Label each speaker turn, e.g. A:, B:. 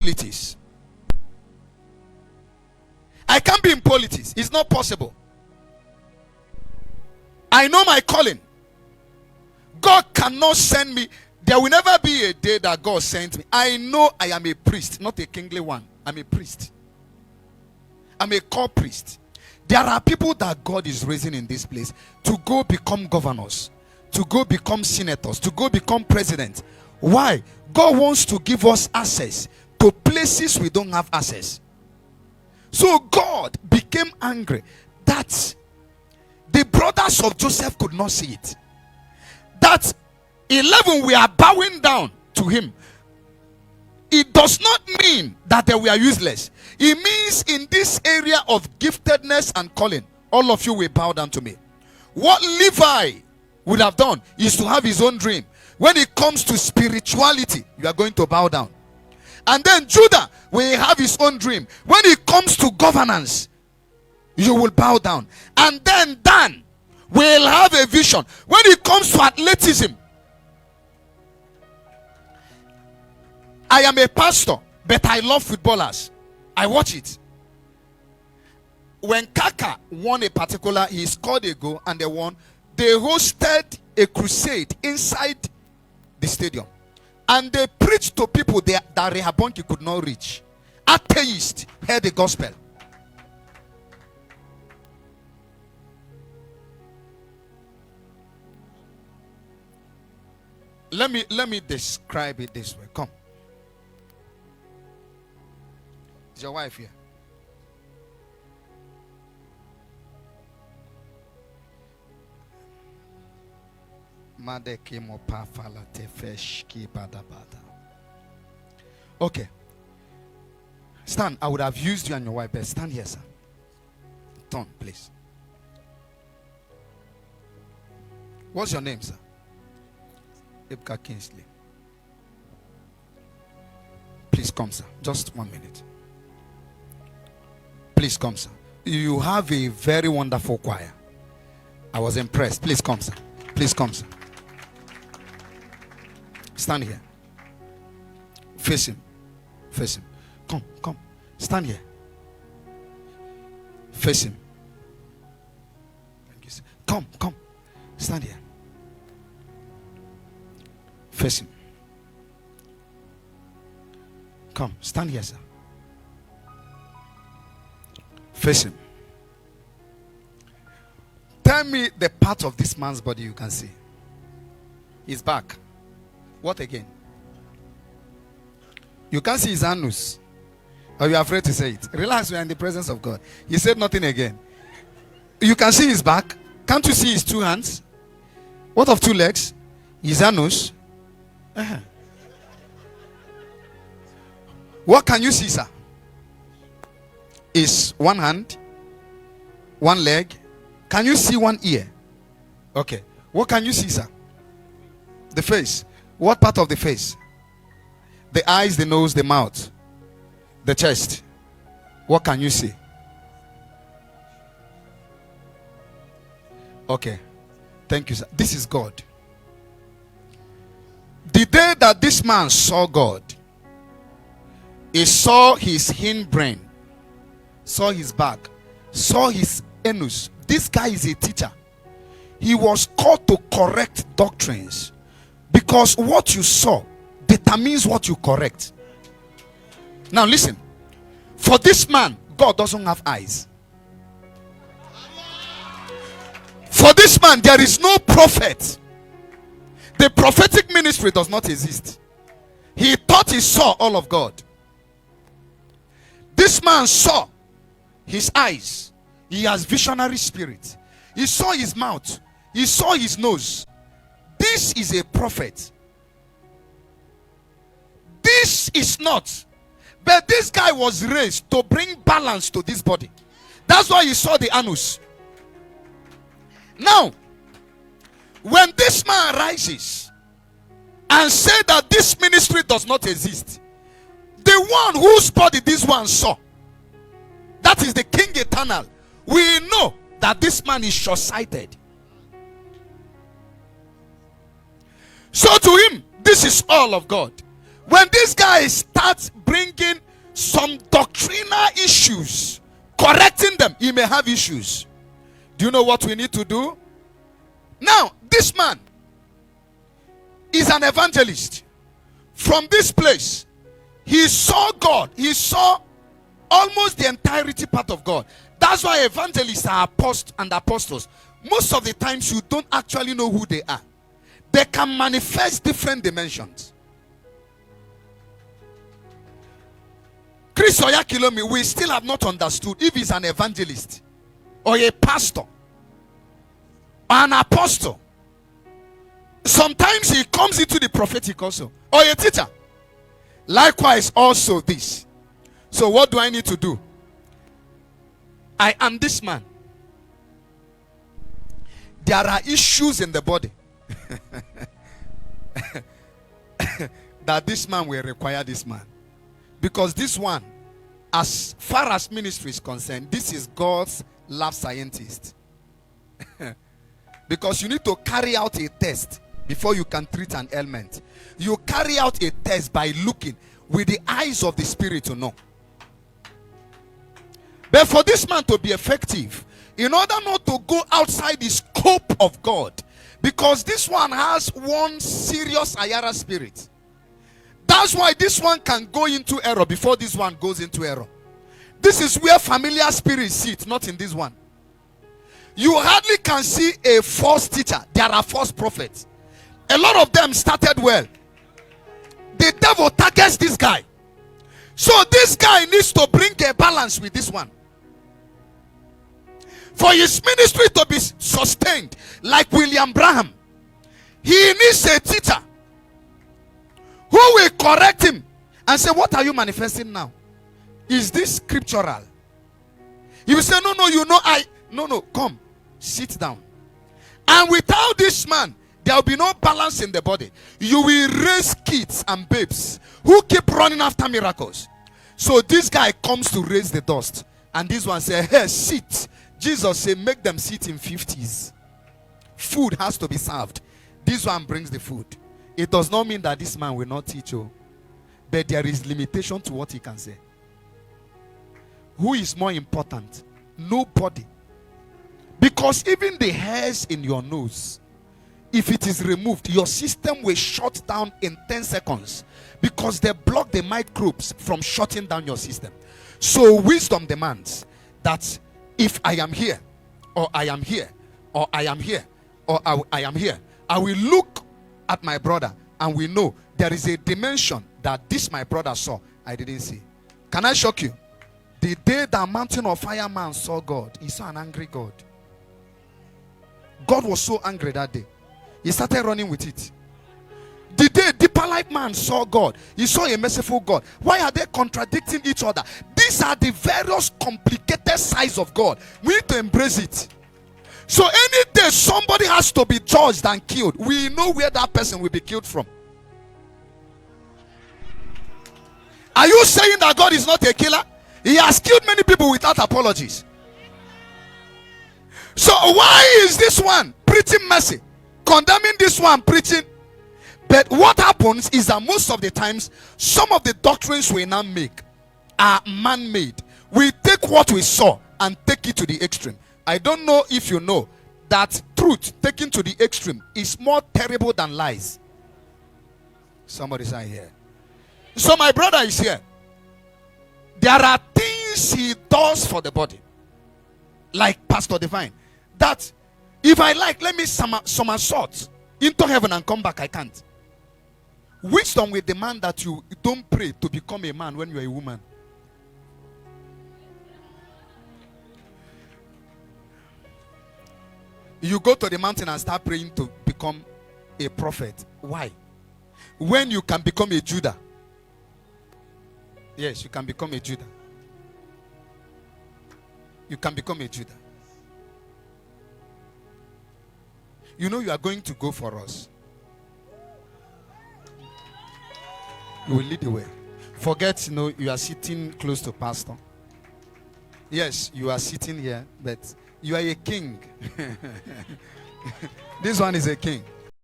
A: politics. I can't be in politics. It's not possible. I know my calling. God cannot send me. There will never be a day that God sent me. I know I am a priest, not a kingly one. I'm a priest. I'm a called priest. There are people that God is raising in this place to go become governors, to go become senators, to go become presidents. Why? God wants to give us access to places we don't have access. So God became angry that the brothers of Joseph could not see it. That 11 were bowing down to him. It does not mean that they were useless. It means in this area of giftedness and calling, all of you will bow down to me. What Levi would have done is to have his own dream. When it comes to spirituality, you are going to bow down. And then Judah will have his own dream. When it comes to governance, you will bow down. And then Dan will have a vision. When it comes to athleticism, I am a pastor, but I love footballers. I watch it. When Kaka won a particular, he scored a goal and they won. They hosted a crusade inside the stadium. And they preached to people that Rehoboam could not reach. Atheists heard the gospel. Let me describe it this way. Come. Is your wife here? Okay. Stand. I would have used you and your wife, but stand here, sir. Turn, please. What's your name, sir? Ibka Kingsley. Please come, sir. Just 1 minute. Please come, sir. You have a very wonderful choir. I was impressed. Please come, sir. Please come, sir. Stand here. Face him. Face him. Come, come. Stand here. Face him. Thank you, sir. Come, come. Stand here. Face him. Come, stand here, sir. Face him. Tell me the part of this man's body you can see. His back. What again? You can't see his anus. Or you're afraid to say it. Relax, we are in the presence of God. He said nothing again. You can see his back. Can't you see his 2 hands? What of 2 legs? His anus. What can you see, sir? Is 1 hand, 1 leg. Can you see 1 ear? Okay. What can you see, sir? The face. What part of the face? The eyes, the nose, the mouth, the chest. What can you see? Okay. Thank you, sir. This is God. The day that this man saw God, he saw his hindbrain, saw his back, saw his anus. This guy is a teacher. He was called to correct doctrines, because what you saw determines what you correct. Now listen. For this man, God doesn't have eyes. For this man, there is no prophet. The prophetic ministry does not exist. He thought he saw all of God. This man saw his eyes. He has visionary spirit. He saw his mouth. He saw his nose. This is a prophet. This is not. But this guy was raised to bring balance to this body. That's why he saw the anus. Now, when this man rises and says that this ministry does not exist, the one whose body this one saw, that is the King Eternal, we know that this man is short-sighted. So to him, this is all of God. When this guy starts bringing some doctrinal issues, correcting them, he may have issues. Do you know what we need to do? Now, this man is an evangelist. From this place, he saw God. He saw almost the entirety part of God. That's why evangelists are apostles. Most of the times you don't actually know who they are. They can manifest different dimensions. Chris Oyakhilome, we still have not understood if he's an evangelist or a pastor or an apostle. Sometimes he comes into the prophetic also, or a teacher. Likewise also this. So what do I need to do? I am this man. There are issues in the body that this man will require this man. Because this one, as far as ministry is concerned, this is God's lab scientist. Because you need to carry out a test before you can treat an ailment. You carry out a test by looking with the eyes of the spirit to know. But for this man to be effective, in order not to go outside the scope of God, because this one has one serious Ayara spirit. That's why this one can go into error before this one goes into error. This is where familiar spirits sit, not in this one. You hardly can see a false teacher. There are false prophets. A lot of them started well. The devil targets this guy. So this guy needs to bring a balance with this one. For his ministry to be sustained, like William Branham, he needs a teacher who will correct him and say, what are you manifesting now? Is this scriptural? He will say, no, come, sit down. And without this man, there will be no balance in the body. You will raise kids and babes who keep running after miracles. So this guy comes to raise the dust. And this one says, hey, sit. Jesus said, make them sit in 50s. Food has to be served. This one brings the food. It does not mean that this man will not teach you. But there is limitation to what he can say. Who is more important? Nobody. Because even the hairs in your nose, if it is removed, your system will shut down in 10 seconds. Because they block the microbes from shutting down your system. So wisdom demands that if I am here, or I am here, or I am here, or I am here, I will look at my brother and we know there is a dimension that this my brother saw I didn't see. Can I shock you? The day that mountain of fire man saw God, he saw an angry God. God was so angry that day. He started running with it. The day deeper life man saw God, he saw a merciful God. Why are they contradicting each other? These are the various complicated sides of God. We need to embrace it. So any day somebody has to be judged and killed, we know where that person will be killed from. Are you saying that God is not a killer? He has killed many people without apologies. So why is this one preaching mercy, condemning this one preaching? But what happens is that most of the times, some of the doctrines we now make are man-made. We take what we saw and take it to the extreme. I don't know if you know that truth taken to the extreme is more terrible than lies. Somebody's not here. So my brother is here. There are things he does for the body, like Pastor Divine, that if I like, let me somersault into heaven and come back, I can't. Wisdom will demand that you don't pray to become a man when you are a woman. You go to the mountain and start praying to become a prophet. Why? When you can become a Judah. Yes, you can become a Judah. You can become a Judah. You know you are going to go for us. You will lead the way. Forget, you are sitting close to pastor. Yes, you are sitting here, but you are a king. This one is a king.